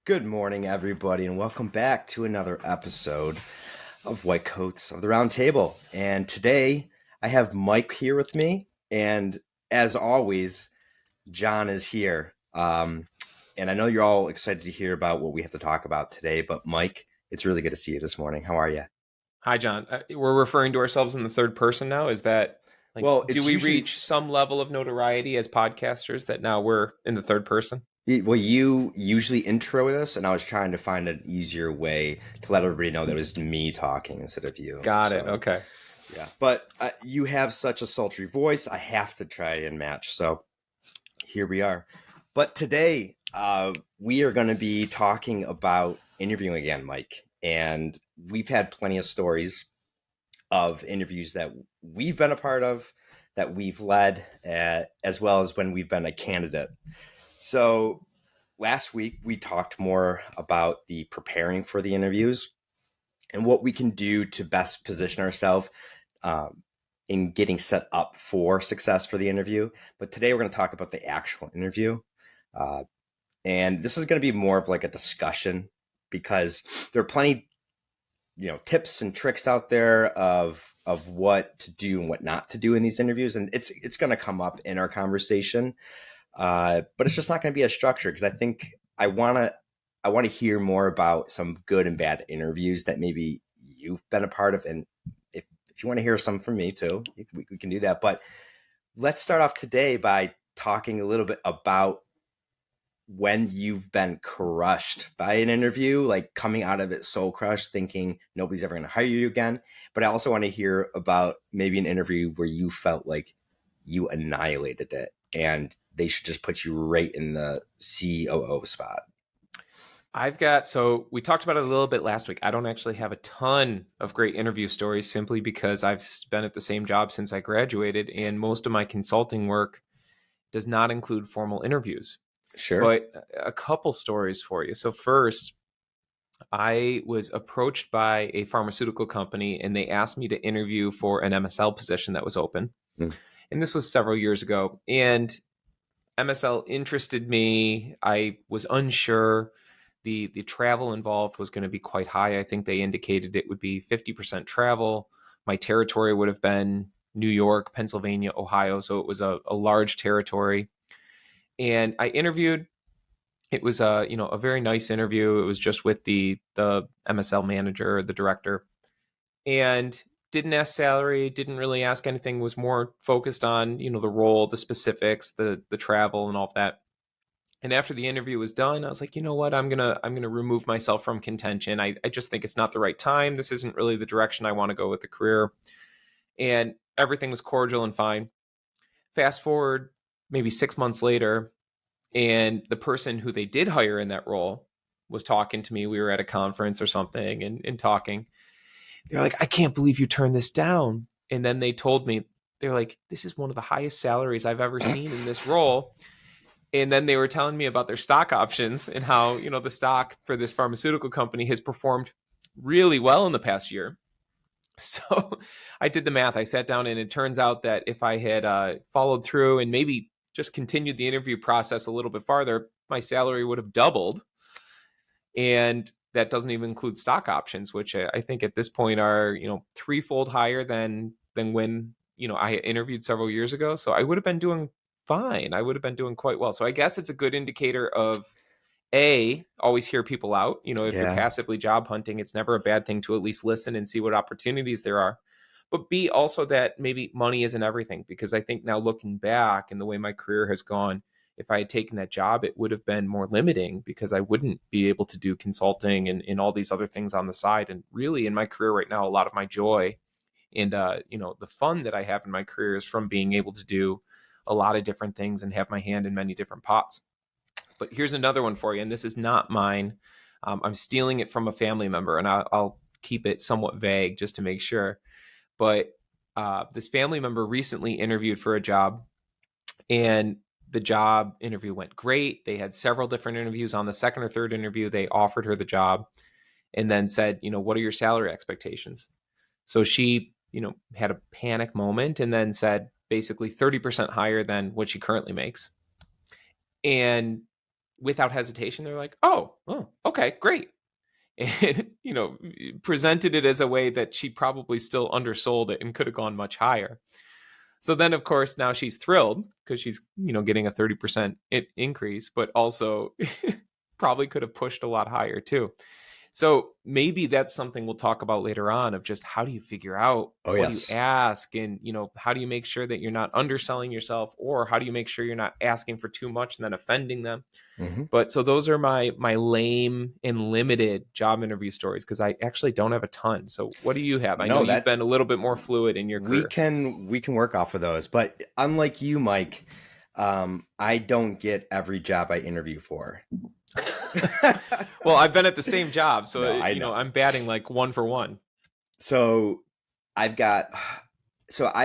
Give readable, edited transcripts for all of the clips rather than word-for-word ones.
Good morning, everybody, and welcome back to another episode of White Coats of the Round Table. And today I have Mike here with me, and as always, John is here. And I know you're all excited to hear about what we have to talk about today, but Mike, it's really good to see you this morning. How are you? Hi, John. We're referring to ourselves in the third person now. Is that Well, do it's we usually reach some level of notoriety as podcasters that now we're in the third person? well, you usually intro this, and I was trying to find an easier way to let everybody know that it was me talking instead of you. Got it. So, Okay. yeah, but you have such a sultry voice. I have to try and match. So here we are. But today we are going to be talking about interviewing again, Mike. And we've had plenty of stories of interviews that we've been a part of, that we've led, as well as when we've been a candidate. So last week we talked more about the preparing for the interviews and what we can do to best position ourselves in getting set up for success for the interview. But today we're going to talk about the actual interview. And this is going to be more of like a discussion because there are plenty, tips and tricks out there of what to do and what not to do in these interviews. And it's going to come up in our conversation. But it's just not going to be as structured because I think I want to hear more about some good and bad interviews that maybe you've been a part of. And if you want to hear some from me too, we can do that. But let's start off today by talking a little bit about when you've been crushed by an interview, like coming out of it so crushed, thinking nobody's ever going to hire you again. But I also want to hear about maybe an interview where you felt like you annihilated it and they should just put you right in the COO spot. So we talked about it a little bit last week. I don't actually have a ton of great interview stories simply because I've been at the same job since I graduated, and most of my consulting work does not include formal interviews. Sure. But a couple stories for you. So first, I was approached by a pharmaceutical company and they asked me to interview for an MSL position that was open. And this was several years ago. And MSL interested me. I was unsure. The travel involved was going to be quite high. I think they indicated it would be 50% travel. My territory would have been New York, Pennsylvania, Ohio. So it was a large territory. And I interviewed. It was a very nice interview. It was just with the MSL manager, the director, and didn't ask salary, didn't really ask anything, was more focused on, the role, the specifics, the travel and all of that. And after the interview was done, I was like, you know what, I'm gonna remove myself from contention. I just think it's not the right time. This isn't really the direction I want to go with the career. And everything was cordial and fine. Fast forward maybe 6 months later, and the person who they did hire in that role was talking to me. We were at a conference or something and talking. They're like, I can't believe you turned this down. And then they told me, they're like, this is one of the highest salaries I've ever seen in this role. And then they were telling me about their stock options and how, the stock for this pharmaceutical company has performed really well in the past year. So I did the math. I sat down and it turns out that if I had followed through and maybe just continued the interview process a little bit farther, my salary would have doubled. And that doesn't even include stock options, which I think at this point are, threefold higher than when, I interviewed several years ago. So I would have been doing fine. I would have been doing quite well. So I guess it's a good indicator of always hear people out. If you're passively job hunting, it's never a bad thing to at least listen and see what opportunities there are. But B, also that maybe money isn't everything, because I think now looking back and the way my career has gone, if I had taken that job, it would have been more limiting because I wouldn't be able to do consulting and all these other things on the side. And really in my career right now, a lot of my joy and, the fun that I have in my career is from being able to do a lot of different things and have my hand in many different pots. But here's another one for you, and this is not mine. I'm stealing it from a family member, and I'll keep it somewhat vague just to make sure. But this family member recently interviewed for a job, and the job interview went great. They had several different interviews. On the second or third interview, they offered her the job and then said, what are your salary expectations? So she, had a panic moment and then said basically 30% higher than what she currently makes. And without hesitation, they're like, oh, okay, great. And, presented it as a way that she probably still undersold it and could have gone much higher. So then, of course, now she's thrilled because she's, getting a 30% increase, but also probably could have pushed a lot higher too. So maybe that's something we'll talk about later on, of just how do you figure out Oh, what do you yes. ask, and how do you make sure that you're not underselling yourself, or how do you make sure you're not asking for too much and then offending them. Mm-hmm. But so those are my lame and limited job interview stories, because I actually don't have a ton. So what do you have? I know No, you've been a little bit more fluid in your we career. can work off of those, but unlike you, Mike, I don't get every job I interview for. Well, I've been at the same job, so No, I know. I'm batting like 1 for 1. So I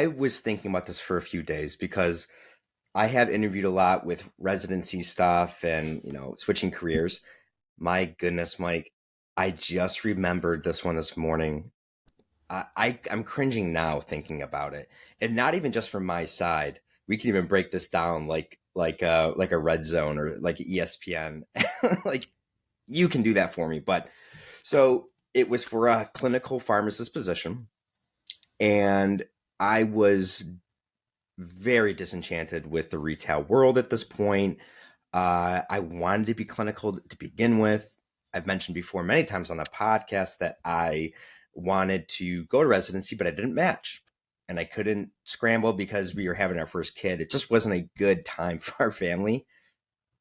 was thinking about this for a few days because I have interviewed a lot with residency stuff and, switching careers. My goodness, Mike, I just remembered this one this morning. I'm cringing now thinking about it, and not even just from my side. We can even break this down like a Red Zone or like ESPN. Like, you can do that for me. But so it was for a clinical pharmacist position, and I was very disenchanted with the retail world at this point. I wanted to be clinical to begin with. I've mentioned before many times on the podcast that I wanted to go to residency, but I didn't match. And I couldn't scramble because we were having our first kid. It just wasn't a good time for our family.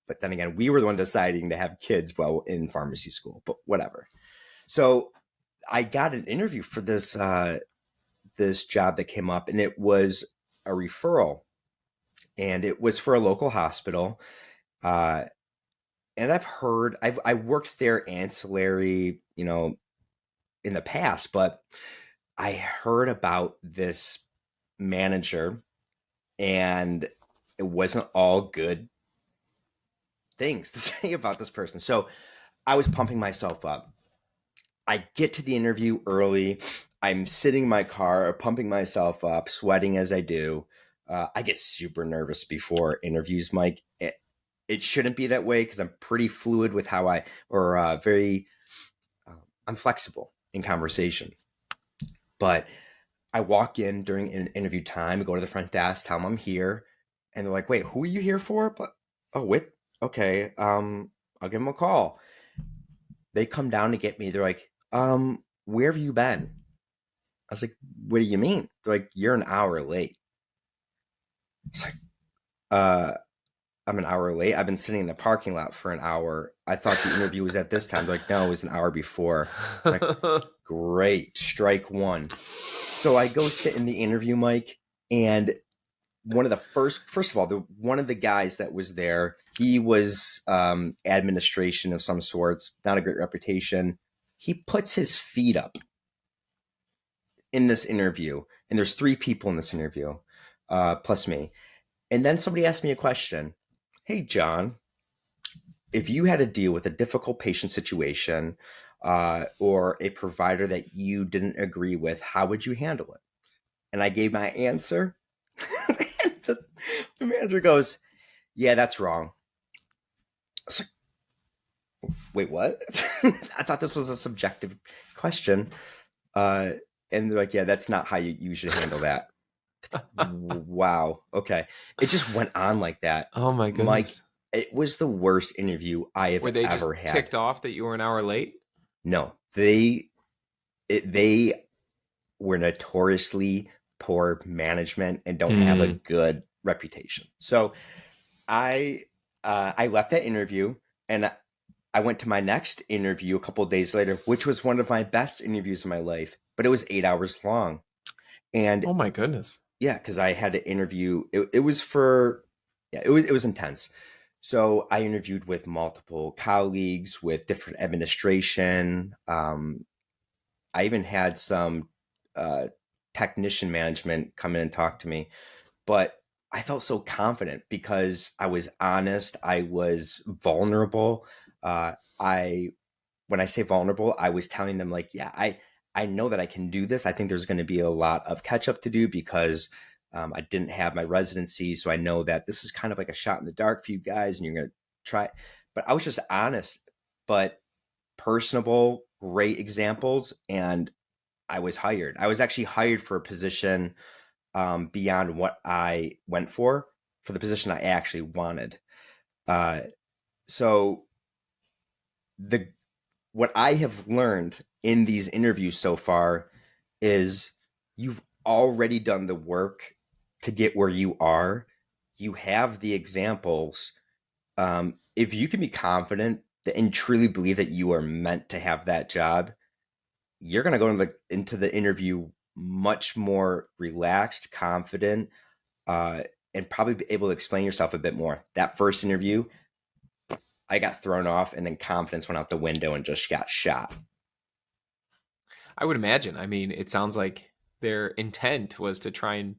But then again, we were the one deciding to have kids while in pharmacy school, but whatever. So I got an interview for this job that came up, and it was a referral, and it was for a local hospital. And I worked there ancillary, in the past, but I heard about this manager, and it wasn't all good things to say about this person. So I was pumping myself up. I get to the interview early. I'm sitting in my car, pumping myself up, sweating as I do. I get super nervous before interviews, Mike. It shouldn't be that way because I'm pretty fluid with how I'm flexible in conversation. But I walk in during an interview time, go to the front desk, tell them I'm here, and they're like, "Wait, who are you here for?" But wait, okay, I'll give them a call. They come down to get me. They're like, "Where have you been?" I was like, "What do you mean?" They're like, "You're an hour late." It's like, I'm an hour late. I've been sitting in the parking lot for an hour. I thought the interview was at this time. They're like, no, it was an hour before. Like, great, strike one. So I go sit in the interview, Mike, and one of the first of all, one of the guys that was there, he was administration of some sorts, not a great reputation. He puts his feet up in this interview, and there's 3 people in this interview, plus me. And then somebody asked me a question. Hey, John, if you had to deal with a difficult patient situation or a provider that you didn't agree with, how would you handle it? And I gave my answer. the manager goes, yeah, that's wrong. I was like, wait, what? I thought this was a subjective question. And they're like, yeah, that's not how you should handle that. Wow. Okay. It just went on like that. Oh my goodness. Mike, it was the worst interview I have Were they ever just had. ticked off that you were an hour late? No, they were notoriously poor management and don't have a good reputation. So I left that interview, and I went to my next interview a couple of days later, which was one of my best interviews of my life, but it was 8 hours long. And oh my goodness. Yeah, because I had to interview. It was intense. So I interviewed with multiple colleagues with different administration. I even had some technician management come in and talk to me, but I felt so confident because I was honest. I was vulnerable. When I say vulnerable, I was telling them like, yeah, I know that I can do this. I think there's going to be a lot of catch up to do because I didn't have my residency. So I know that this is kind of like a shot in the dark for you guys and you're going to try. But I was just honest. But personable, great examples, and I was hired. I was actually hired for a position beyond what I went for the position I actually wanted. Uh, so the what I have learned in these interviews so far is you've already done the work to get where you are. You have the examples. If you can be confident and truly believe that you are meant to have that job, you're going to go into the interview much more relaxed, confident, and probably be able to explain yourself a bit more. That first interview, I got thrown off, and then confidence went out the window and just got shot. I would imagine. I mean, it sounds like their intent was to try and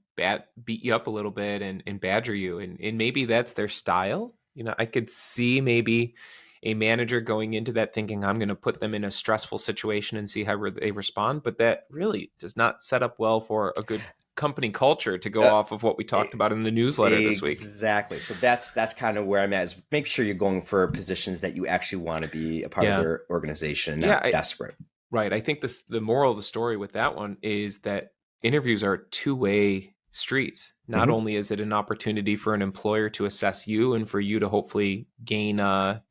beat you up a little bit and badger you. And maybe that's their style. You know, I could see maybe a manager going into that thinking, I'm going to put them in a stressful situation and see how they respond. But that really does not set up well for a good company culture, to go off of what we talked about in the newsletter this week. Exactly. So that's kind of where I'm at, is make sure you're going for positions that you actually want to be a part of their organization, not desperate. Right. I think the moral of the story with that one is that interviews are two-way streets. Not only is it an opportunity for an employer to assess you and for you to hopefully gain the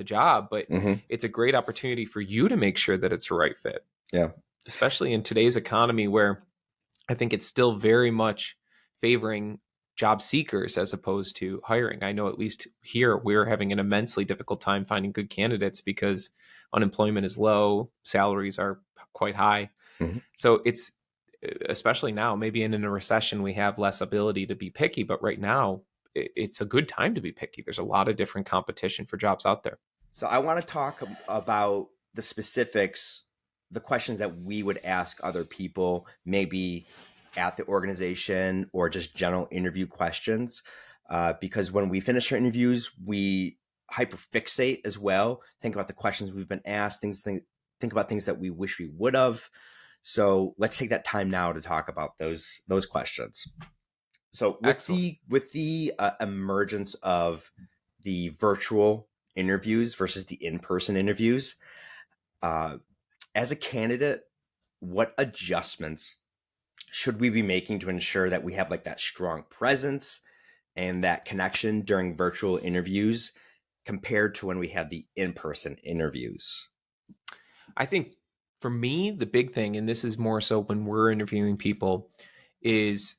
job, but it's a great opportunity for you to make sure that it's the right fit. Yeah. Especially in today's economy, where I think it's still very much favoring job seekers as opposed to hiring. I know at least here we're having an immensely difficult time finding good candidates because unemployment is low, salaries are quite high. So it's, especially now, maybe in a recession, we have less ability to be picky, but right now it's a good time to be picky. There's a lot of different competition for jobs out there. So I want to talk about the specifics, the questions that we would ask other people, maybe at the organization, or just general interview questions. Because when we finish our interviews, we hyperfixate as well. Think about the questions we've been asked, think about things that we wish we would have. So let's take that time now to talk about those questions. So with the emergence of the virtual interviews versus the in-person interviews, as a candidate, what adjustments should we be making to ensure that we have like that strong presence and that connection during virtual interviews compared to when we had the in-person interviews? I think for me, the big thing, and this is more so when we're interviewing people, is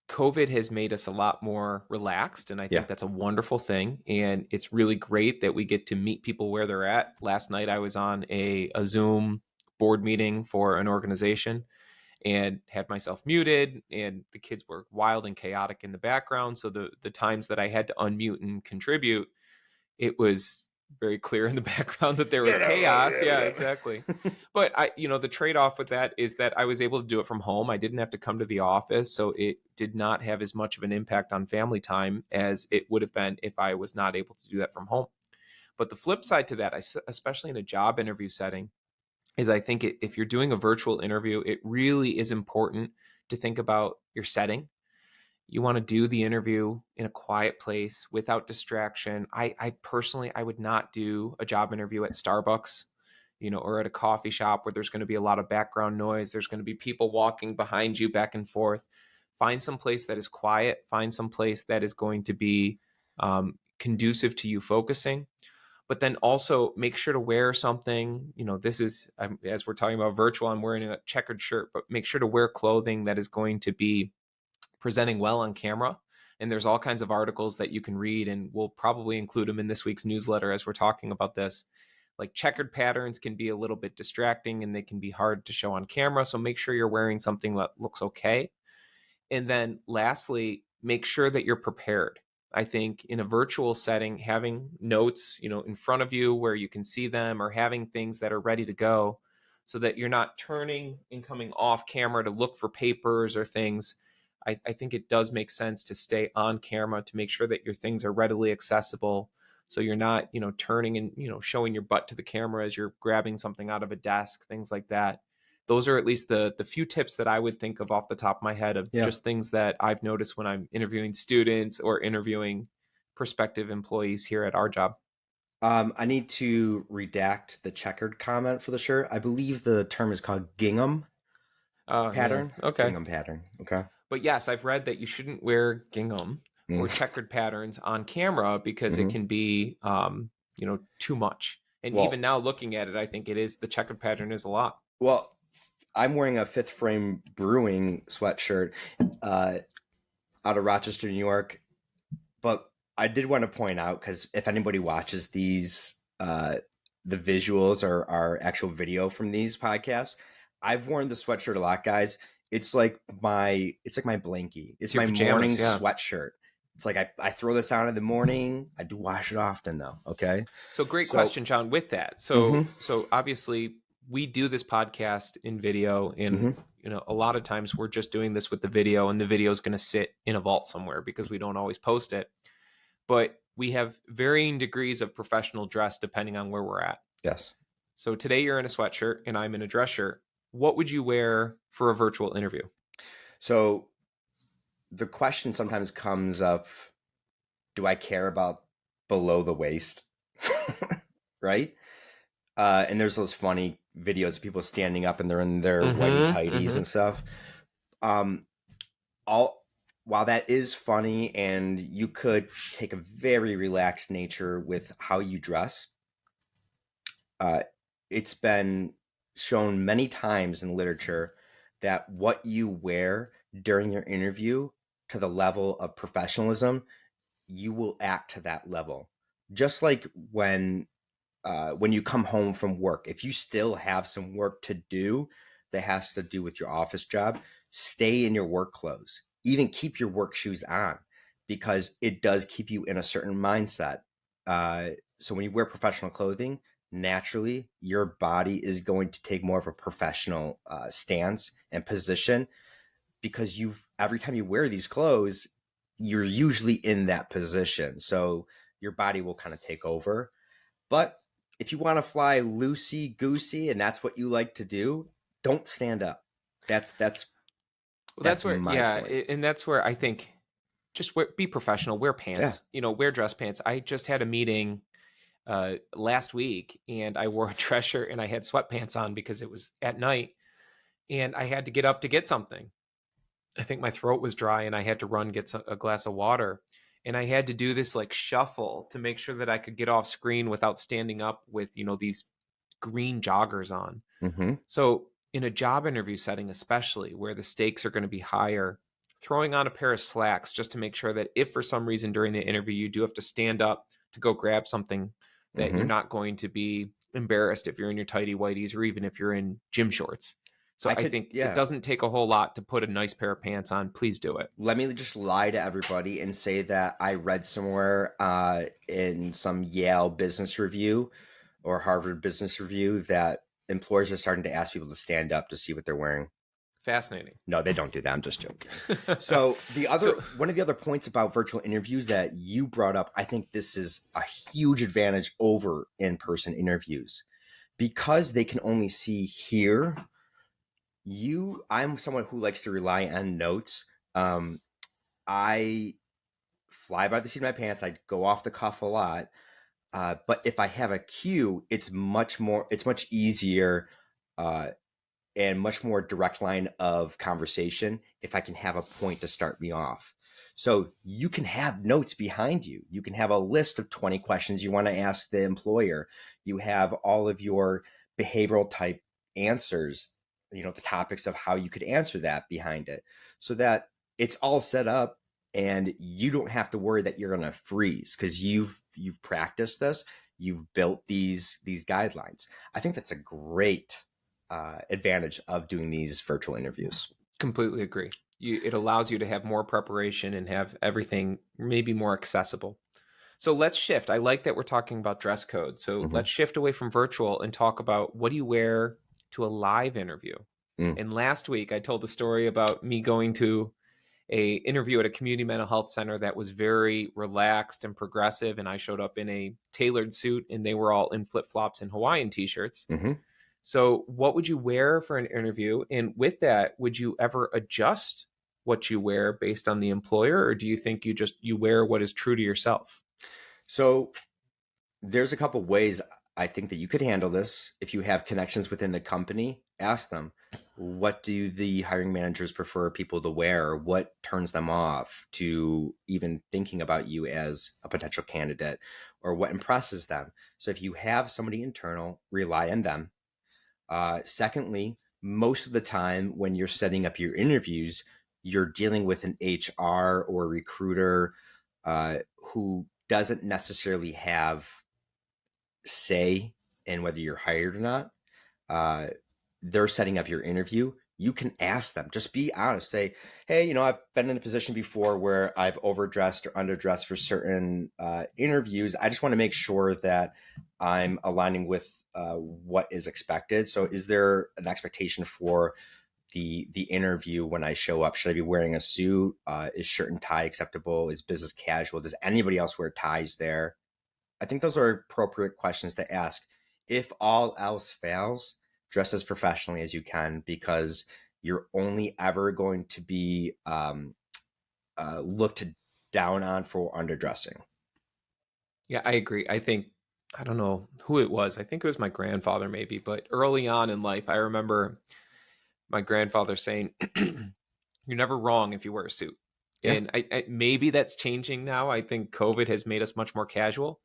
COVID has made us a lot more relaxed. And I think that's a wonderful thing. And it's really great that we get to meet people where they're at. Last night, I was on a Zoom board meeting for an organization and had myself muted, and the kids were wild and chaotic in the background. So the times that I had to unmute and contribute, it was very clear in the background that there was chaos. Yeah, exactly. But the trade-off with that is that I was able to do it from home. I didn't have to come to the office, so it did not have as much of an impact on family time as it would have been if I was not able to do that from home. But the flip side to that, especially in a job interview setting, is I think if you're doing a virtual interview, it really is important to think about your setting. You want to do the interview in a quiet place without distraction. I personally, I would not do a job interview at Starbucks, or at a coffee shop where there's going to be a lot of background noise. There's going to be people walking behind you back and forth. Find some place that is quiet. Find some place that is going to be conducive to you focusing. But then also make sure to wear something, this is, as we're talking about virtual, I'm wearing a checkered shirt, but make sure to wear clothing that is going to be presenting well on camera. And there's all kinds of articles that you can read, and we'll probably include them in this week's newsletter as we're talking about this. Like, checkered patterns can be a little bit distracting and they can be hard to show on camera. So make sure you're wearing something that looks okay. And then lastly, make sure that you're prepared. I think in a virtual setting, having notes, in front of you where you can see them, or having things that are ready to go so that you're not turning and coming off camera to look for papers or things. I think it does make sense to stay on camera to make sure that your things are readily accessible. So you're not, turning and, showing your butt to the camera as you're grabbing something out of a desk, things like that. Those are at least the few tips that I would think of off the top of my head of just things that I've noticed when I'm interviewing students or interviewing prospective employees here at our job. I need to redact the checkered comment for the shirt. I believe the term is called gingham Oh, yeah. pattern. Okay. Gingham pattern. Okay. But yes, I've read that you shouldn't wear gingham or Mm. checkered patterns on camera because it Hmm. can be, too much. And even Well, now looking at it, I think the checkered pattern is a lot. well, I'm wearing a Fifth Frame Brewing sweatshirt uh, out of Rochester, New York. But I did want to point out, because if anybody watches these, the visuals or our actual video from these podcasts, I've worn the sweatshirt a lot, guys. It's like my blankie. It's It's your my morning pajamas, yeah. sweatshirt. It's like I throw this on in the morning. I do wash it often though. Okay. So great So, question, John, with that. hmm So obviously we do this podcast in video, and hmm a lot of times we're just doing this with the video, and the video is going to sit in a vault somewhere because we don't always post it. But we have varying degrees of professional dress depending on where we're at. yes. So today you're in a sweatshirt and I'm in a dress shirt. What would you wear for a virtual interview? So the question sometimes comes up, do I care about below the waist? Right? And there's those funny videos of people standing up and they're in their whitey tighties and stuff. Um, all While that is funny and you could take a very relaxed nature with how you dress, it's been shown many times in literature that what you wear during your interview, to the level of professionalism, you will act to that level. Just like when you come home from work, if you still have some work to do that has to do with your office job, stay in your work clothes. Even keep your work shoes on, because it does keep you in a certain mindset. So when you wear professional clothing, naturally your body is going to take more of a professional stance and position, because every time you wear these clothes, you're usually in that position. So your body will kind of take over. But if you want to fly loosey goosey and that's what you like to do, don't stand up. That's Well, that's that's where, my yeah, point. and that's where I think just be professional, wear Yeah. pants, wear dress pants. I just had a meeting last week and I wore a dress shirt and I had sweatpants on because it was at night and I had to get up to get something. I think my throat was dry and I had to run get a glass of water. And I had to do this like shuffle to make sure that I could get off screen without standing up with, these green joggers on. Mm-hmm. So in a job interview setting, especially where the stakes are going to be higher, throwing on a pair of slacks just to make sure that if for some reason during the interview you do have to stand up to go grab something, that you're Mm-hmm. not going to be embarrassed if you're in your tighty whities or even if you're in gym shorts. So I think it Yeah. doesn't take a whole lot to put a nice pair of pants on. Please do it. Let me just lie to everybody and say that I read somewhere in some Yale business review or Harvard business review that employers are starting to ask people to stand up to see what they're wearing. Fascinating. No, they don't do that. I'm just joking. So one of the other points about virtual interviews that you brought up, I think this is a huge advantage over in-person interviews, because they can only see here. I'm someone who likes to rely on notes. I fly by the seat of my pants. I go off the cuff a lot. But if I have a cue, it's much easier and much more direct line of conversation if I can have a point to start me off. So you can have notes behind you. You can have a list of 20 questions you want to ask the employer. You have all of your behavioral type answers, the topics of how you could answer that behind it, so that it's all set up and you don't have to worry that you're going to freeze, because you've practiced this. You've built these guidelines. I think that's a great advantage of doing these virtual interviews. Completely agree. It allows you to have more preparation and have everything maybe more accessible. So let's shift. I like that we're talking about dress code. So Mm-hmm. let's shift away from virtual and talk about, what do you wear to a live interview? And last week I told the story about me going to a interview at a community mental health center that was very relaxed and progressive, and I showed up in a tailored suit and they were all in flip-flops and Hawaiian t-shirts. Mm-hmm. So what would you wear for an interview? And with that, would you ever adjust what you wear based on the employer, or do you think you wear what is true to yourself? So There's a couple ways I think that you could handle this. If you have connections within the company, ask them, what do the hiring managers prefer people to wear? What turns them off to even thinking about you as a potential candidate, or what impresses them? So if you have somebody internal, rely on them. Secondly, most of the time when you're setting up your interviews, you're dealing with an HR or recruiter who doesn't necessarily have say in whether you're hired or not. Uh, they're setting up your interview. You can ask them, just be honest. Say, hey, I've been in a position before where I've overdressed or underdressed for certain interviews. I just want to make sure that I'm aligning with what is expected. So is there an expectation for the interview when I show up? Should I be wearing a suit? Is shirt and tie acceptable? Is business casual? Does anybody else wear ties there? I think those are appropriate questions to ask. If all else fails, dress as professionally as you can, because you're only ever going to be looked down on for underdressing. Yeah, I agree. I don't know who it was. I think it was my grandfather maybe, but early on in life, I remember my grandfather saying, you're never wrong if you wear a suit. Yeah. And maybe that's changing now. I think COVID has made us much more casual.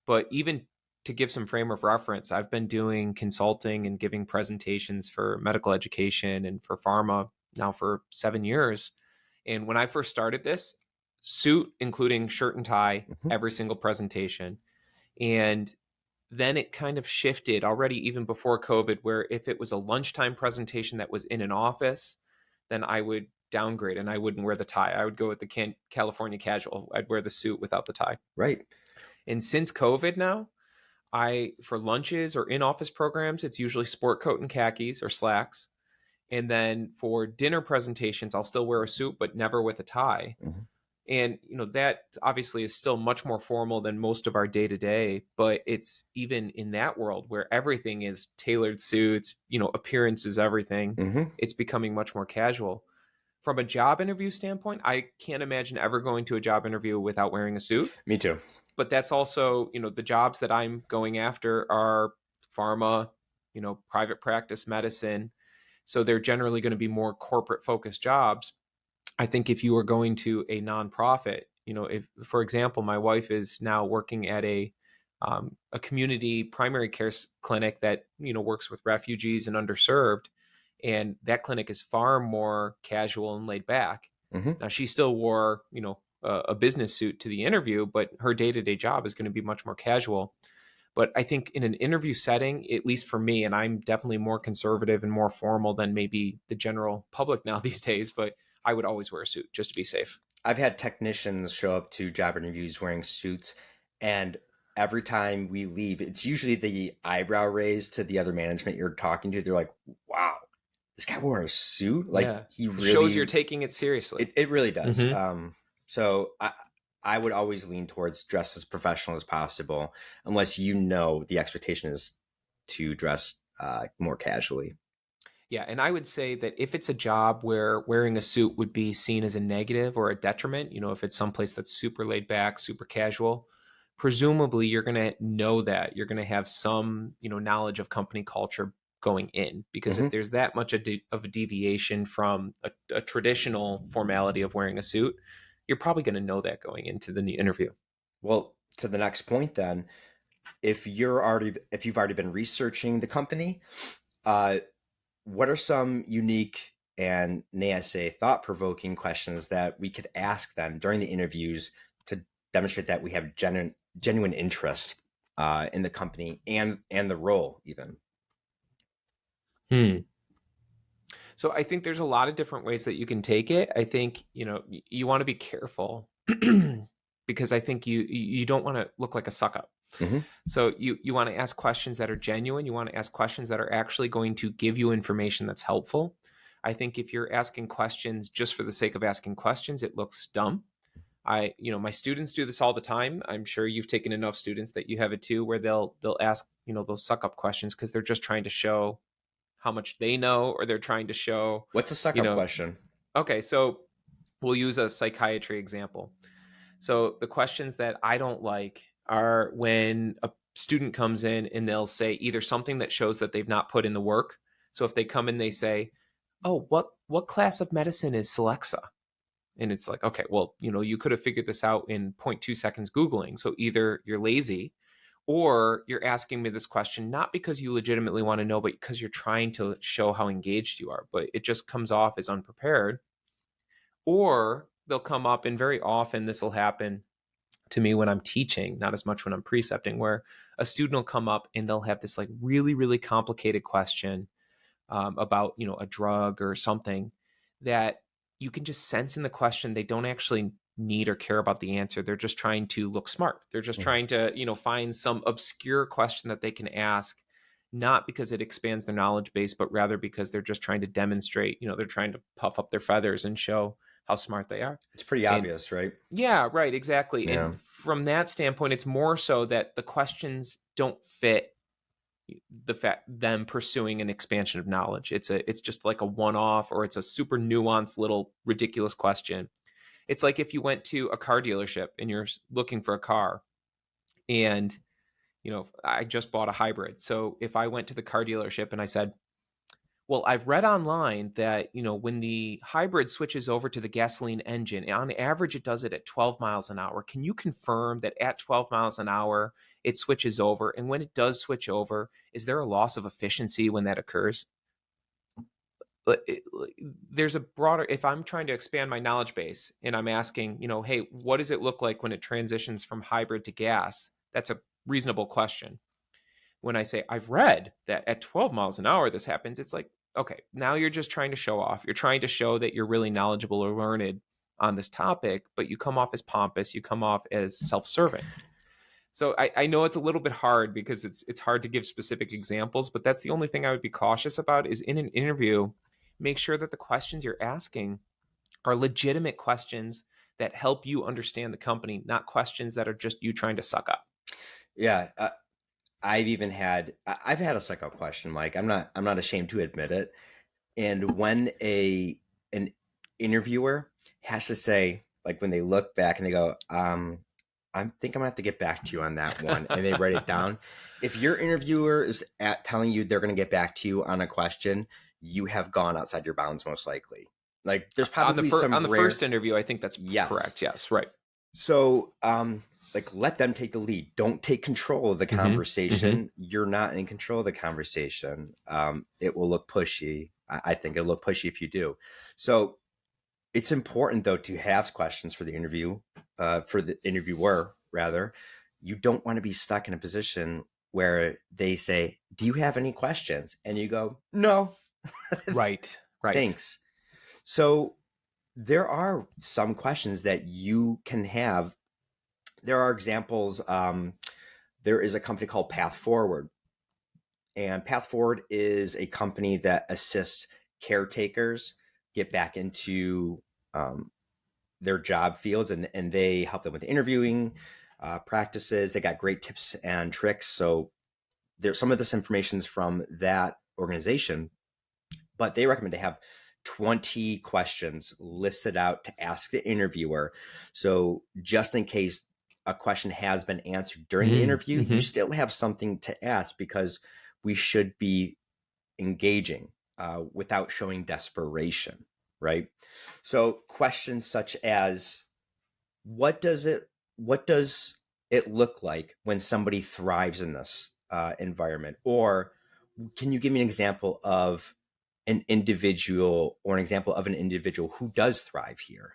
But even to give some frame of reference, I've been doing consulting and giving presentations for medical education and for pharma now for 7 years. And when I first started this, suit, including shirt and tie, every single presentation. And then it kind of shifted already even before COVID, where if it was a lunchtime presentation that was in an office, then I would downgrade and I wouldn't wear the tie. I would go with the California casual. I'd wear the suit without the tie. Right. And since COVID now, for lunches or in-office programs, it's usually sport coat and khakis or slacks. And then for dinner presentations, I'll still wear a suit, but never with a tie. Mm-hmm. And, that obviously is still much more formal than most of our day to day, but it's even in that world where everything is tailored suits, appearance is everything. Mm-hmm. It's becoming much more casual. From a job interview standpoint, I can't imagine ever going to a job interview without wearing a suit. Me too. But that's also, the jobs that I'm going after are pharma, private practice medicine. So they're generally going to be more corporate focused jobs. I think if you are going to a nonprofit, if, for example, my wife is now working at a community primary care clinic that, works with refugees and underserved. And that clinic is far more casual and laid back. Mm-hmm. Now she still wore, a business suit to the interview, but her day-to-day job is going to be much more casual. But I think in an interview setting, at least for me, and I'm definitely more conservative and more formal than maybe the general public now these days, but I would always wear a suit just to be safe. I've had technicians show up to job interviews wearing suits, and every time we leave, it's usually the eyebrow raise to the other management you're talking to. They're like, wow, this guy wore a suit? Like, he really... shows you're taking it seriously. It really does. Mm-hmm. So I would always lean towards dress as professional as possible, unless the expectation is to dress more casually. Yeah, and I would say that if it's a job where wearing a suit would be seen as a negative or a detriment, if it's someplace that's super laid back, super casual, presumably you're going to know that. You're going to have some, knowledge of company culture going in, because if there's that much of a deviation from a traditional formality of wearing a suit, you're probably going to know that going into the interview. Well, to the next point then, if you've already been researching the company, what are some unique and, may I say, thought-provoking questions that we could ask them during the interviews to demonstrate that we have genuine interest in the company and the role even? So I think there's a lot of different ways that you can take it. I think, you want to be careful because I think you don't want to look like a suck up. Mm-hmm. So you want to ask questions that are genuine. You want to ask questions that are actually going to give you information that's helpful. I think if you're asking questions just for the sake of asking questions, it looks dumb. My students do this all the time. I'm sure you've taken enough students that you have it too, where they'll ask, those suck up questions because they're just trying to show how much they know, or they're trying to show. What's a suck up question? Okay, so we'll use a psychiatry example. So the questions that I don't like are when a student comes in and they'll say either something that shows that they've not put in the work. So if they come in, they say, "Oh, what class of medicine is Celexa?" And it's like, okay, well, you could have figured this out in 0.2 seconds Googling. So either you're lazy or you're asking me this question, not because you legitimately want to know, but because you're trying to show how engaged you are, but it just comes off as unprepared. Or they'll come up, and very often this will happen to me when I'm teaching, not as much when I'm precepting, where a student will come up and they'll have this like really, really complicated question about, a drug or something that you can just sense in the question they don't actually need or care about the answer. They're just trying to look smart. They're just trying to, find some obscure question that they can ask, not because it expands their knowledge base, but rather because they're just trying to demonstrate, they're trying to puff up their feathers and show how smart they are. It's pretty And obvious, right? yeah, right, exactly. Yeah. And from that standpoint, it's more so that the questions don't fit the fact them pursuing an expansion of knowledge. It's just like a one-off, or it's a super nuanced little ridiculous question. It's like if you went to a car dealership and you're looking for a car, and I just bought a hybrid. So if I went to the car dealership and I said, "Well, I've read online that, when the hybrid switches over to the gasoline engine, on average, it does it at 12 miles an hour. Can you confirm that at 12 miles an hour, it switches over? And when it does switch over, is there a loss of efficiency when that occurs?" There's a broader, if I'm trying to expand my knowledge base and I'm asking, hey, what does it look like when it transitions from hybrid to gas? That's a reasonable question. When I say, "I've read that at 12 miles an hour this happens," it's like, okay, now you're just trying to show off. You're trying to show that you're really knowledgeable or learned on this topic, but you come off as pompous. You come off as self-serving. So I know it's a little bit hard because it's hard to give specific examples, but that's the only thing I would be cautious about is in an interview, make sure that the questions you're asking are legitimate questions that help you understand the company, not questions that are just you trying to suck up. Yeah. I've had a psycho question, Mike. I'm not ashamed to admit it. And when an interviewer has to say, like when they look back and they go, I think I'm gonna have to get back to you on that one, and they write it down. If your interviewer is telling you they're gonna get back to you on a question, you have gone outside your bounds, most likely. Like there's probably on the first interview, I think that's correct. Yes, right. So, like let them take the lead. Don't take control of the conversation. You're not in control of the conversation. It will look pushy. I think it'll look pushy if you do. So it's important though to have questions for the interview, for the interviewer rather. You don't want to be stuck in a position where they say, "Do you have any questions?" And you go, "No." Right. Thanks. So there are some questions that you can have. There are examples. There is a company called Path Forward. And Path Forward is a company that assists caretakers get back into their job fields, and they help them with interviewing practices. They got great tips and tricks. So there's some of this information is from that organization, but they recommend to have 20 questions listed out to ask the interviewer. So just in case a question has been answered during the interview, you still have something to ask, because we should be engaging without showing desperation, right? So questions such as, what does it look like when somebody thrives in this environment? Or can you give me an example of an individual, or an example of an individual who does thrive here,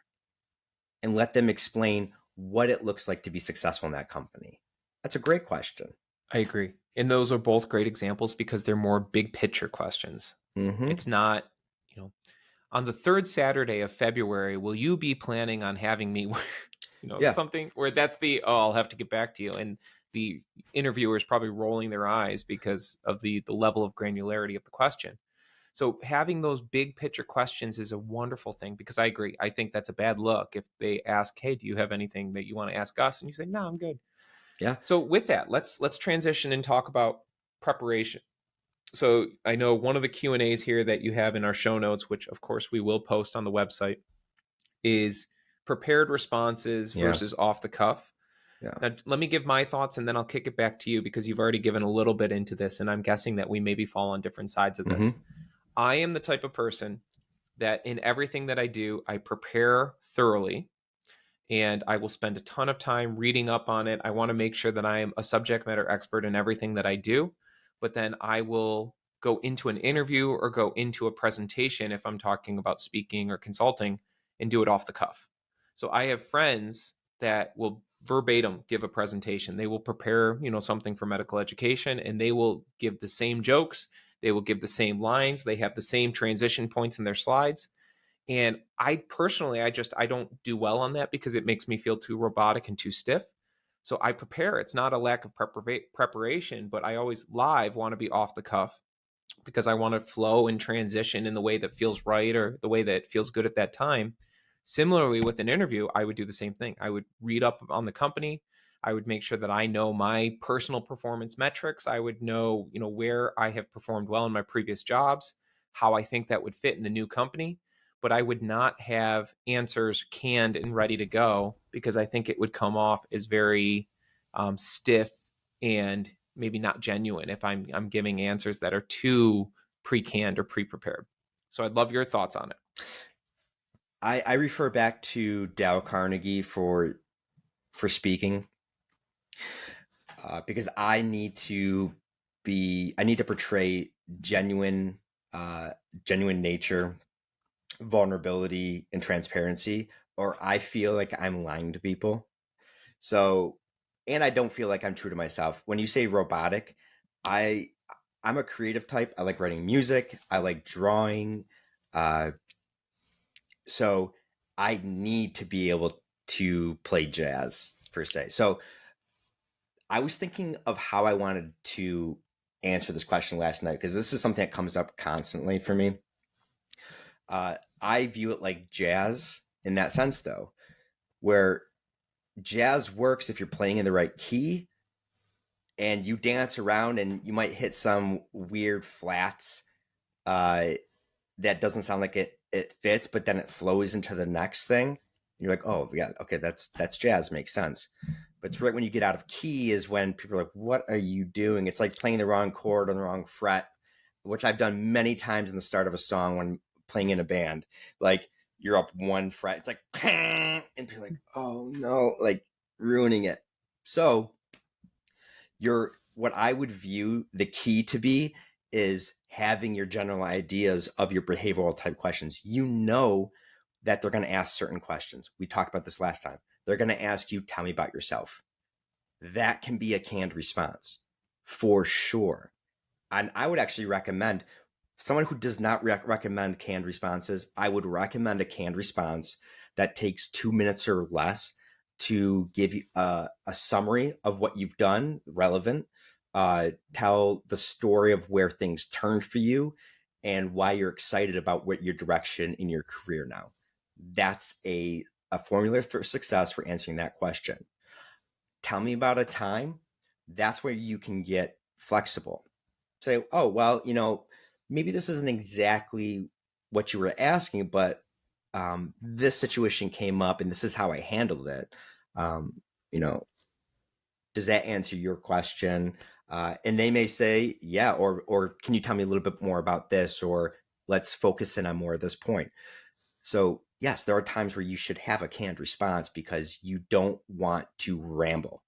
and let them explain what it looks like to be successful in that company? That's a great question. I agree. And those are both great examples because they're more big picture questions. It's not, on the third Saturday of February, will you be planning on having me, something where that's I'll have to get back to you. And the interviewer is probably rolling their eyes because of the level of granularity of the question. So having those big picture questions is a wonderful thing, because I agree. I think that's a bad look if they ask, "Hey, do you have anything that you want to ask us?" And you say, "No, I'm good." Yeah. So with that, let's transition and talk about preparation. So I know one of the Q&As here that you have in our show notes, which of course we will post on the website, is prepared responses versus off the cuff. Yeah. Now, let me give my thoughts and then I'll kick it back to you because you've already given a little bit into this, and I'm guessing that we maybe fall on different sides of this. Mm-hmm. I am the type of person that in everything that I do, I prepare thoroughly and I will spend a ton of time reading up on it. I want to make sure that I am a subject matter expert in everything that I do, but then I will go into an interview or go into a presentation if I'm talking about speaking or consulting and do it off the cuff. So I have friends that will verbatim give a presentation. They will prepare, something for medical education, and they will give the same jokes, they will give the same lines, they have the same transition points in their slides. And I personally, I don't do well on that because it makes me feel too robotic and too stiff. So I prepare. It's not a lack of preparation, but I always live want to be off the cuff because I want to flow and transition in the way that feels right or the way that feels good at that time. Similarly, with an interview, I would do the same thing. I would read up on the company. I would make sure that I know my personal performance metrics. I would know, where I have performed well in my previous jobs, how I think that would fit in the new company. But I would not have answers canned and ready to go because I think it would come off as very stiff and maybe not genuine if I'm giving answers that are too pre-canned or pre-prepared. So I'd love your thoughts on it. I refer back to Dale Carnegie for speaking, because I need to portray genuine nature, vulnerability, and transparency, or I feel like I'm lying to people. So, and I don't feel like I'm true to myself. When you say robotic, I'm a creative type. I like writing music. I like drawing. So I need to be able to play jazz per se. So I was thinking of how I wanted to answer this question last night, because this is something that comes up constantly for me. I view it like jazz in that sense, though, where jazz works if you're playing in the right key and you dance around and you might hit some weird flats that doesn't sound like it fits, but then it flows into the next thing. And you're like, oh yeah, okay, that's jazz, makes sense. But it's right when you get out of key is when people are like, what are you doing? It's like playing the wrong chord on the wrong fret, which I've done many times in the start of a song when playing in a band. Like you're up one fret, it's like, and people are like, oh no, like ruining it. So what I would view the key to be is having your general ideas of your behavioral type questions. You know that they're going to ask certain questions. We talked about this last time. They're going to ask you, tell me about yourself. That can be a canned response for sure. And I would actually recommend someone who does not recommend canned responses. I would recommend a canned response that takes 2 minutes or less to give you a summary of what you've done, relevant, tell the story of where things turned for you and why you're excited about what your direction in your career now. That's a formula for success for answering that question. Tell me about a time. That's where you can get flexible. Say, oh, well, maybe this isn't exactly what you were asking, but this situation came up and this is how I handled it. Does that answer your question? And they may say, yeah, or can you tell me a little bit more about this, or let's focus in on more of this point. So yes, there are times where you should have a canned response because you don't want to ramble.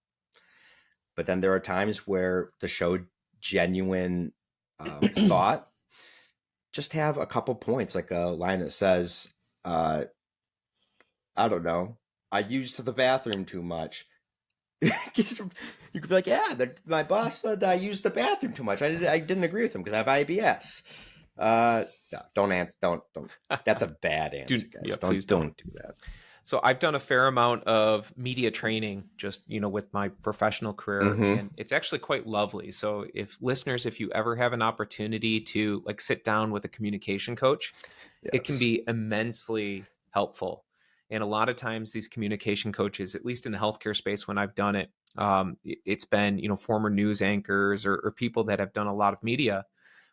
But then there are times where to show genuine thought, just have a couple points, like a line that says, I don't know, I used the bathroom too much. You could be like, yeah, my boss said I used the bathroom too much. I didn't agree with him because I have IBS. No, don't answer. Don't. That's a bad answer, guys. Yeah, please don't do that. So I've done a fair amount of media training just, with my professional career, and it's actually quite lovely. So if you ever have an opportunity to sit down with a communication coach, yes, it can be immensely helpful. And a lot of times these communication coaches, at least in the healthcare space, when I've done it, it's been, former news anchors or people that have done a lot of media.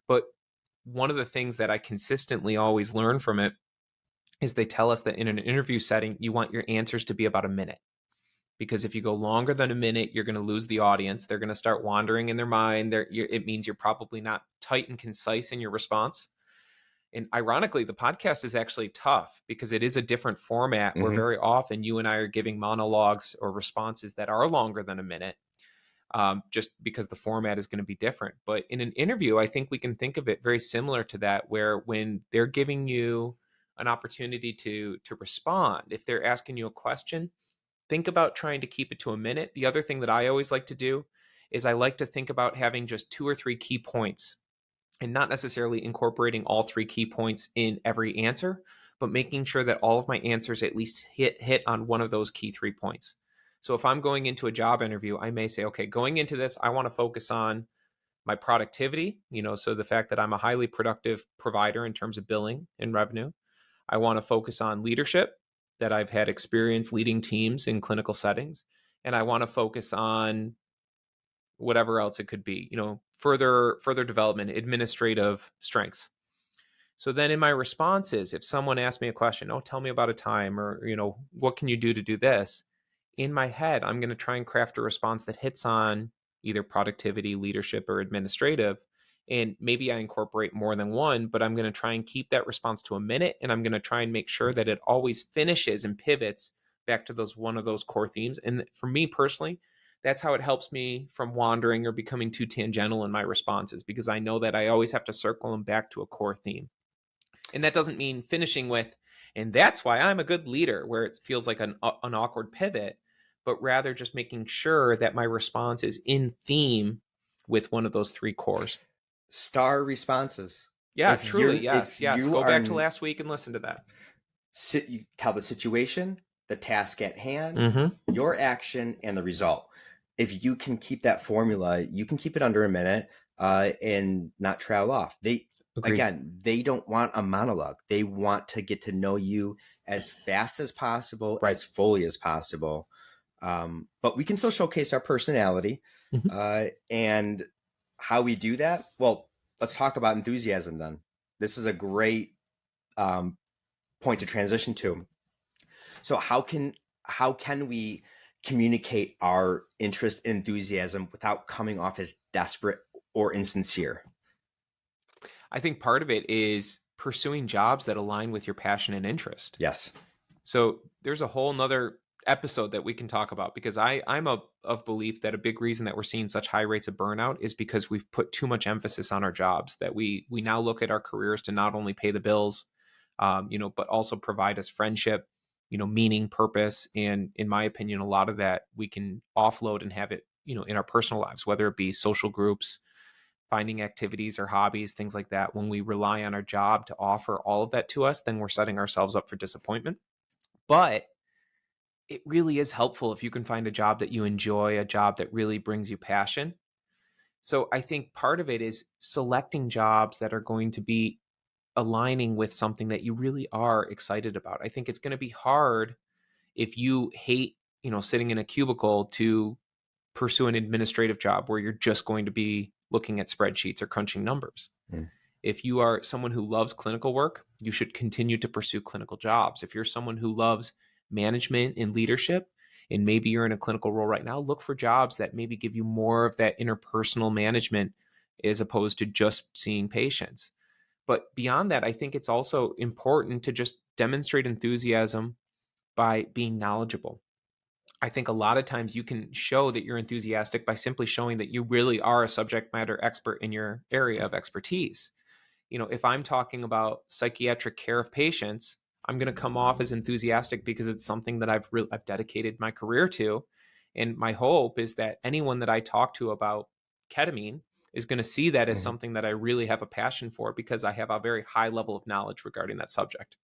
But one of the things that I consistently always learn from it is they tell us that in an interview setting, you want your answers to be about a minute, because if you go longer than a minute, you're going to lose the audience. They're going to start wandering in their mind. It means you're probably not tight and concise in your response. And ironically, the podcast is actually tough because it is a different format where very often you and I are giving monologues or responses that are longer than a minute, just because the format is going to be different. But in an interview, I think we can think of it very similar to that, where when they're giving you an opportunity to respond, if they're asking you a question, think about trying to keep it to a minute. The other thing that I always like to do is I like to think about having just 2 or 3 key points and not necessarily incorporating all 3 key points in every answer, but making sure that all of my answers at least hit on one of those key 3 points. So if I'm going into a job interview, I may say, okay, going into this, I want to focus on my productivity, so the fact that I'm a highly productive provider in terms of billing and revenue. I want to focus on leadership, that I've had experience leading teams in clinical settings. And I want to focus on whatever else it could be, further development, administrative strengths. So then in my responses, if someone asks me a question, oh, tell me about a time, or, what can you do to do this? In my head, I'm going to try and craft a response that hits on either productivity, leadership, or administrative. And maybe I incorporate more than one, but I'm going to try and keep that response to a minute. And I'm going to try and make sure that it always finishes and pivots back to one of those core themes. And for me personally, that's how it helps me from wandering or becoming too tangential in my responses, because I know that I always have to circle them back to a core theme. And that doesn't mean finishing with, and that's why I'm a good leader, where it feels like an awkward pivot, but rather just making sure that my response is in theme with one of those 3 cores. Star responses. Yeah, truly. Yes. Go back to last week and listen to that. You tell the situation, the task at hand, your action, and the result. If you can keep that formula, you can keep it under a minute and not trail off. They don't want a monologue. They want to get to know you as fast as possible, as fully as possible. But we can still showcase our personality and how we do that. Well, let's talk about enthusiasm then. This is a great point to transition to. So how can we communicate our interest and enthusiasm without coming off as desperate or insincere? I think part of it is pursuing jobs that align with your passion and interest. Yes. So there's a whole nother episode that we can talk about, because I'm of belief that a big reason that we're seeing such high rates of burnout is because we've put too much emphasis on our jobs, that we now look at our careers to not only pay the bills, but also provide us friendship, meaning, purpose. And in my opinion, a lot of that we can offload and have it, in our personal lives, whether it be social groups, finding activities or hobbies, things like that. When we rely on our job to offer all of that to us, then we're setting ourselves up for disappointment. But it really is helpful if you can find a job that you enjoy, a job that really brings you passion. So I think part of it is selecting jobs that are going to be aligning with something that you really are excited about. I think it's going to be hard if you hate, sitting in a cubicle, to pursue an administrative job where you're just going to be looking at spreadsheets or crunching numbers. If you are someone who loves clinical work, you should continue to pursue clinical jobs. If you're someone who loves management and leadership, and maybe you're in a clinical role right now, look for jobs that maybe give you more of that interpersonal management as opposed to just seeing patients. But beyond that, I think it's also important to just demonstrate enthusiasm by being knowledgeable. I think a lot of times you can show that you're enthusiastic by simply showing that you really are a subject matter expert in your area of expertise. If I'm talking about psychiatric care of patients, I'm going to come off as enthusiastic because it's something that I've dedicated my career to. And my hope is that anyone that I talk to about ketamine is going to see that as something that I really have a passion for, because I have a very high level of knowledge regarding that subject.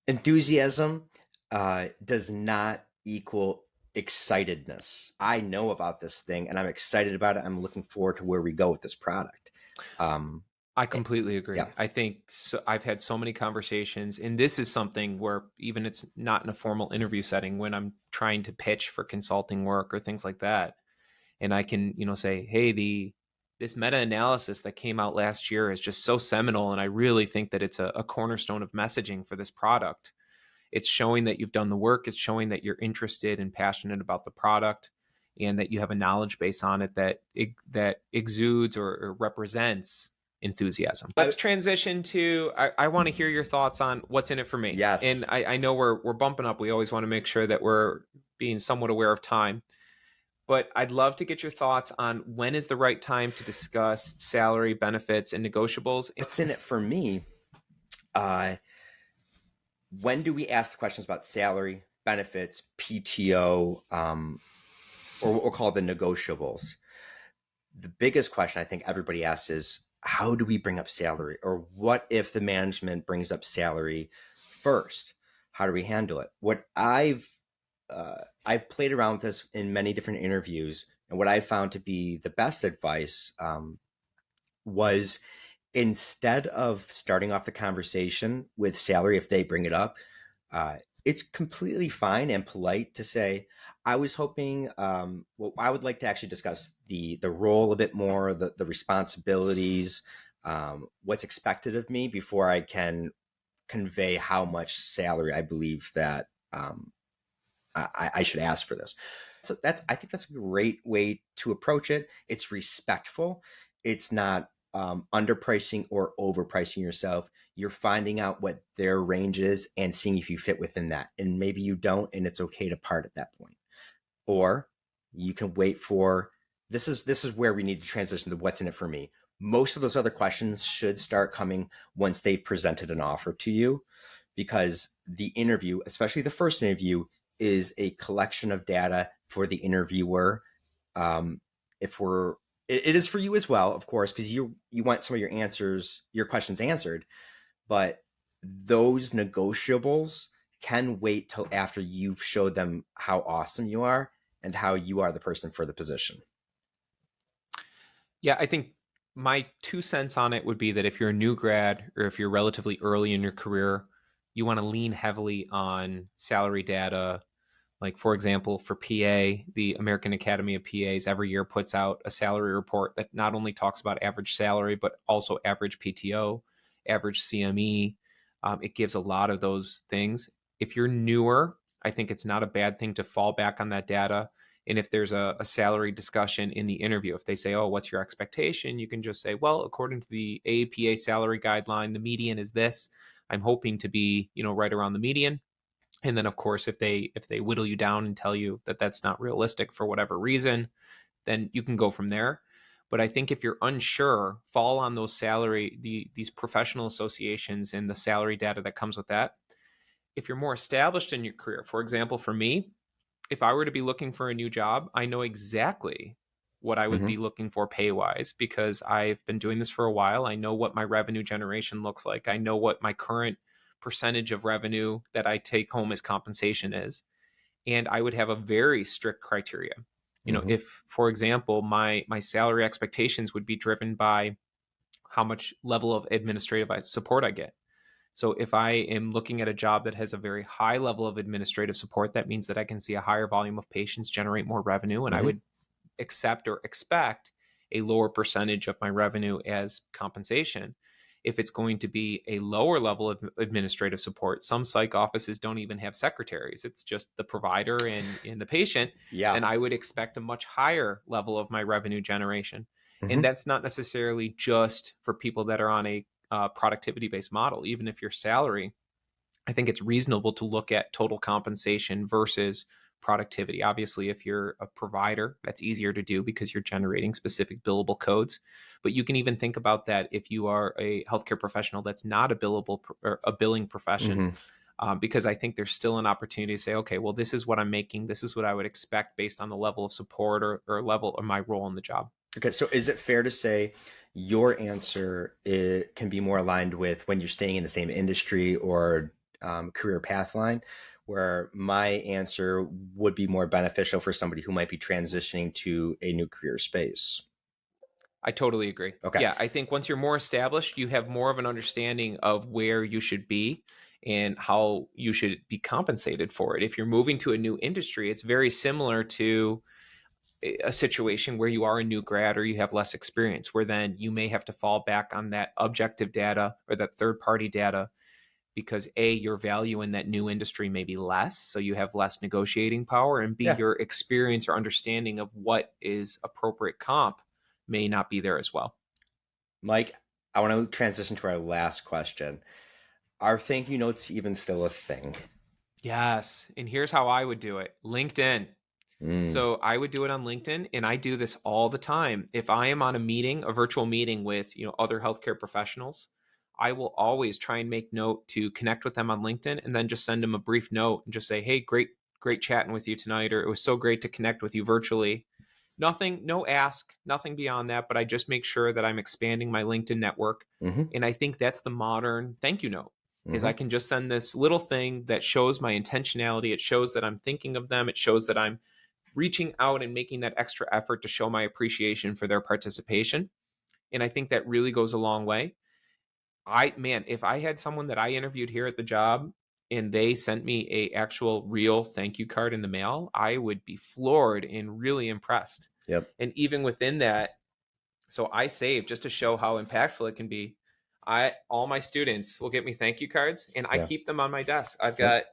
Enthusiasm does not equal excitedness. I know about this thing and I'm excited about it. I'm looking forward to where we go with this product. I completely agree. Yeah. I think I've had so many conversations, and this is something where even it's not in a formal interview setting, when I'm trying to pitch for consulting work or things like that. And I can, say, hey, this meta-analysis that came out last year is just so seminal. And I really think that it's a cornerstone of messaging for this product. It's showing that you've done the work. It's showing that you're interested and passionate about the product, and that you have a knowledge base on it that exudes or represents enthusiasm. Let's transition to, I want to hear your thoughts on what's in it for me. Yes. And I know we're bumping up. We always want to make sure that we're being somewhat aware of time. But I'd love to get your thoughts on when is the right time to discuss salary, benefits, and negotiables. What's in it for me? When do we ask the questions about salary, benefits, PTO, or what we'll call the negotiables? The biggest question I think everybody asks is, how do we bring up salary? Or what if the management brings up salary first? How do we handle it? What I've played around with this in many different interviews, and what I found to be the best advice was, instead of starting off the conversation with salary, if they bring it up, it's completely fine and polite to say, I was hoping, well, I would like to actually discuss the role a bit more, the responsibilities, what's expected of me before I can convey how much salary I believe that I should ask for this. So I think that's a great way to approach it. It's respectful. It's not underpricing or overpricing yourself. You're finding out what their range is and seeing if you fit within that. And maybe you don't, and it's okay to part at that point. Or you can wait for, this is where we need to transition to what's in it for me. Most of those other questions should start coming once they've presented an offer to you, because the interview, especially the first interview, is a collection of data for the interviewer. It is for you as well, of course, because you want some of your questions answered, but those negotiables can wait till after you've showed them how awesome you are and how you are the person for the position. Yeah, I think my 2 cents on it would be that if you're a new grad or if you're relatively early in your career, you want to lean heavily on salary data. Like, for example, for PA, the American Academy of PAs every year puts out a salary report that not only talks about average salary, but also average PTO, average CME. It gives a lot of those things. If you're newer, I think it's not a bad thing to fall back on that data. And if there's a salary discussion in the interview, if they say, oh, what's your expectation? You can just say, well, according to the AAPA salary guideline, the median is this. I'm hoping to be, right around the median. And then, of course, if they whittle you down and tell you that that's not realistic for whatever reason, then you can go from there. But I think if you're unsure, fall on those these professional associations and the salary data that comes with that. If you're more established in your career, for example, for me, if I were to be looking for a new job, I know exactly what I would be looking for pay-wise, because I've been doing this for a while. I know what my revenue generation looks like. I know what my current percentage of revenue that I take home as compensation is. And I would have a very strict criteria. If, for example, my salary expectations would be driven by how much level of administrative support I get. So if I am looking at a job that has a very high level of administrative support, that means that I can see a higher volume of patients, generate more revenue, and I would accept or expect a lower percentage of my revenue as compensation. If it's going to be a lower level of administrative support, some psych offices don't even have secretaries. It's just the provider and the patient. Yeah. And I would expect a much higher level of my revenue generation. And that's not necessarily just for people that are on a productivity-based model. Even if your salary, I think it's reasonable to look at total compensation versus productivity. Obviously, if you're a provider, that's easier to do because you're generating specific billable codes. But you can even think about that if you are a healthcare professional that's not a billable or a billing profession, because I think there's still an opportunity to say, okay, well, this is what I'm making. This is what I would expect based on the level of support or level of my role in the job. Okay, so is it fair to say your answer can be more aligned with when you're staying in the same industry or career path line, where my answer would be more beneficial for somebody who might be transitioning to a new career space? I totally agree. Okay. Yeah, I think once you're more established, you have more of an understanding of where you should be and how you should be compensated for it. If you're moving to a new industry, it's very similar to a situation where you are a new grad or you have less experience, where then you may have to fall back on that objective data or that third-party data because A, your value in that new industry may be less, so you have less negotiating power, and B, Yeah. your experience or understanding of what is appropriate comp may not be there as well. Mike, I want to transition to our last question. Are thank you notes even still a thing? Yes. And here's how I would do it. LinkedIn. Mm. So I would do it on LinkedIn, and I do this all the time. If I am on a meeting, a virtual meeting with, other healthcare professionals, I will always try and make note to connect with them on LinkedIn and then just send them a brief note and just say, hey, great chatting with you tonight, or it was so great to connect with you virtually. Nothing, no ask, nothing beyond that, but I just make sure that I'm expanding my LinkedIn network. Mm-hmm. And I think that's the modern thank you note. Is Mm-hmm. I can just send this little thing that shows my intentionality. It shows that I'm thinking of them. It shows that I'm reaching out and making that extra effort to show my appreciation for their participation. And I think that really goes a long way. If I had someone that I interviewed here at the job and they sent me a actual real thank you card in the mail, I would be floored and really impressed. Yep. And even within that, so I save, just to show how impactful it can be. All my students will get me thank you cards, and I keep them on my desk. I've got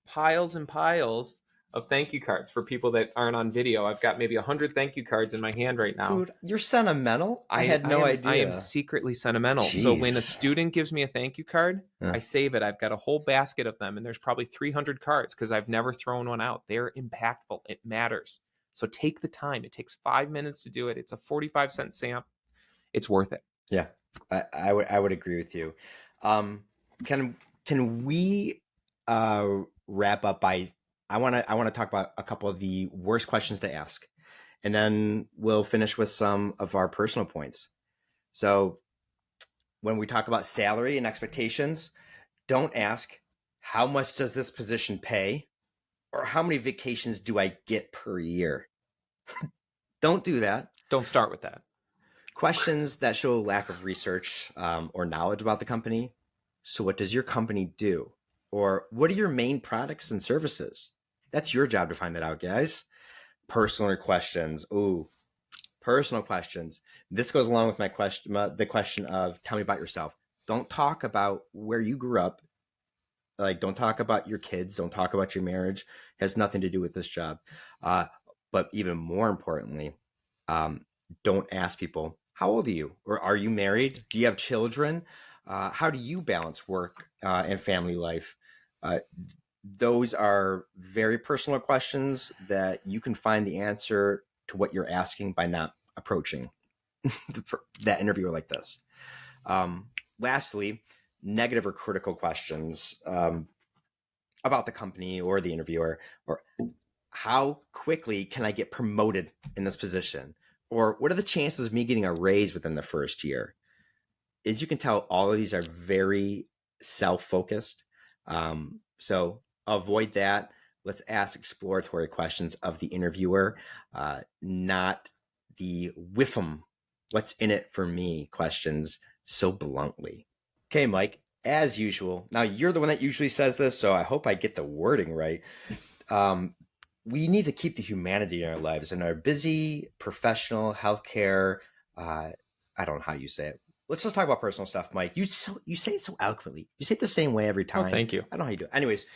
piles and piles of thank you cards. For people that aren't on video, I've got maybe 100 thank you cards in my hand right now. Dude, you're sentimental. I had no idea. I am secretly sentimental. Jeez. So when a student gives me a thank you card, I save it. I've got a whole basket of them, and there's probably 300 cards because I've never thrown one out. They're impactful. It matters. So take the time. It takes 5 minutes to do it. It's a 45-cent stamp. It's worth it. Yeah, I would agree with you. Can we wrap up by I want to talk about a couple of the worst questions to ask, and then we'll finish with some of our personal points. So when we talk about salary and expectations, don't ask how much does this position pay or how many vacations do I get per year. Don't do that. Don't start with that. Questions that show lack of research or knowledge about the company. So what does your company do? Or what are your main products and services? That's your job to find that out, guys. Personal questions. Ooh, personal questions. This goes along with my question, the question of tell me about yourself. Don't talk about where you grew up. Like, don't talk about your kids. Don't talk about your marriage. It has nothing to do with this job. But even more importantly, don't ask people, how old are you? Or are you married? Do you have children? How do you balance work and family life? Those are very personal questions that you can find the answer to what you're asking by not approaching that interviewer like this. Lastly, negative or critical questions about the company or the interviewer, or how quickly can I get promoted in this position? Or what are the chances of me getting a raise within the first year? As you can tell, all of these are very self-focused. So avoid that. Let's ask exploratory questions of the interviewer, not the whiff 'em, what's in it for me questions so bluntly. Okay, Mike, as usual. Now, you're the one that usually says this, so I hope I get the wording right. We need to keep the humanity in our lives, in our busy professional healthcare. I don't know how you say it. Let's just talk about personal stuff, Mike. You say it so eloquently. You say it the same way every time. Oh, thank you. I don't know how you do it. Anyways,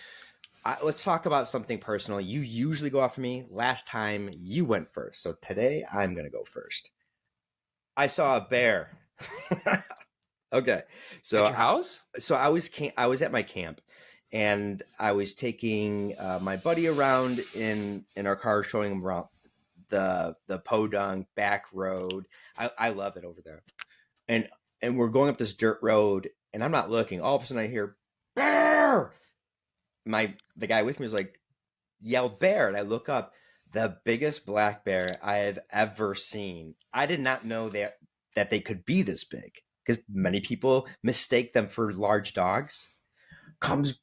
let's talk about something personal. You usually go after me. Last time you went first. So today I'm going to go first. I saw a bear. Okay. So at your house? So I was at my camp, and I was taking my buddy around in our car, showing him around the Podunk back road. I love it over there. And we're going up this dirt road, and I'm not looking. All of a sudden I hear bear. The guy with me was like, yell bear. And I look up, the biggest black bear I have ever seen. I did not know that they could be this big, because many people mistake them for large dogs. Comes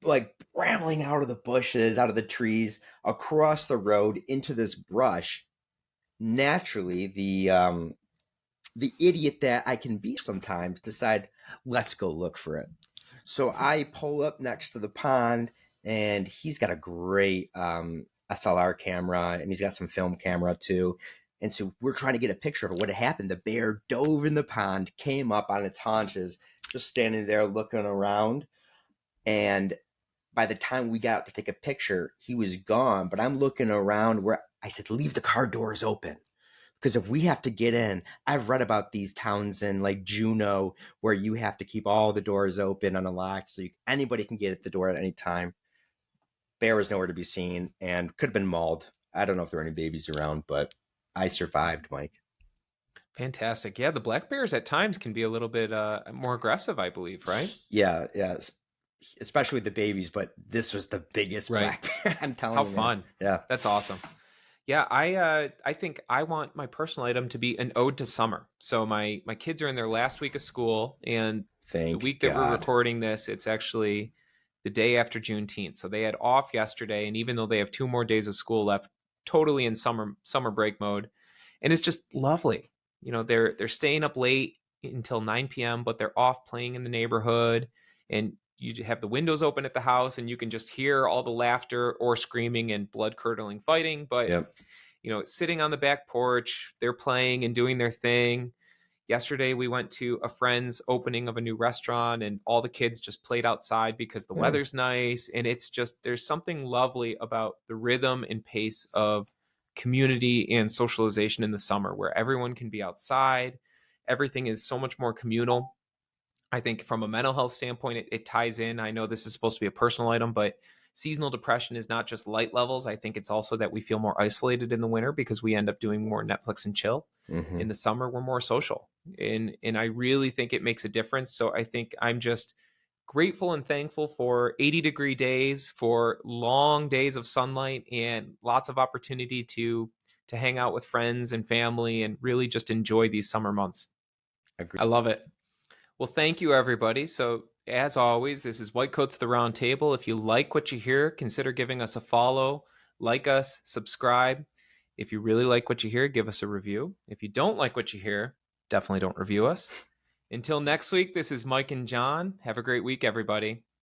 like rambling out of the bushes, out of the trees, across the road into this brush. Naturally, the idiot that I can be sometimes decide, let's go look for it. So I pull up next to the pond, and he's got a great SLR camera, and he's got some film camera too. And so we're trying to get a picture of it. What had happened, the bear dove in the pond, came up on its haunches, just standing there looking around. And by the time we got out to take a picture, he was gone. But I'm looking around where I said, leave the car doors open. Because if we have to get in, I've read about these towns in like Juneau where you have to keep all the doors open and unlocked so anybody can get at the door at any time. Bear was nowhere to be seen and could have been mauled. I don't know if there were any babies around, but I survived, Mike. Fantastic. Yeah, the black bears at times can be a little bit more aggressive, I believe, right? Yeah, yeah. Especially with the babies, but this was the biggest Right. black bear. I'm telling How you. fun. Man. Yeah. That's awesome. Yeah, I think I want my personal item to be an ode to summer. So my kids are in their last week of school, and the week that we're recording this, it's actually the day after Juneteenth. So they had off yesterday, and even though they have 2 more days of school left, totally in summer break mode, and it's just lovely. You know, they're staying up late until 9 p.m., but they're off playing in the neighborhood, and you have the windows open at the house, and you can just hear all the laughter or screaming and blood-curdling fighting. But Yep. you know, sitting on the back porch, they're playing and doing their thing. Yesterday, we went to a friend's opening of a new restaurant, and all the kids just played outside because the weather's nice. And it's just, there's something lovely about the rhythm and pace of community and socialization in the summer where everyone can be outside. Everything is so much more communal. I think from a mental health standpoint, it ties in. I know this is supposed to be a personal item, but seasonal depression is not just light levels. I think it's also that we feel more isolated in the winter because we end up doing more Netflix and chill. Mm-hmm. In the summer, we're more social. And I really think it makes a difference. So I think I'm just grateful and thankful for 80-degree days, for long days of sunlight, and lots of opportunity to hang out with friends and family and really just enjoy these summer months. Agreed. I love it. Well, thank you, everybody. So, as always, this is White Coats the Round Table. If you like what you hear, consider giving us a follow, like us, subscribe. If you really like what you hear, give us a review. If you don't like what you hear, definitely don't review us. Until next week, this is Mike and John. Have a great week, everybody.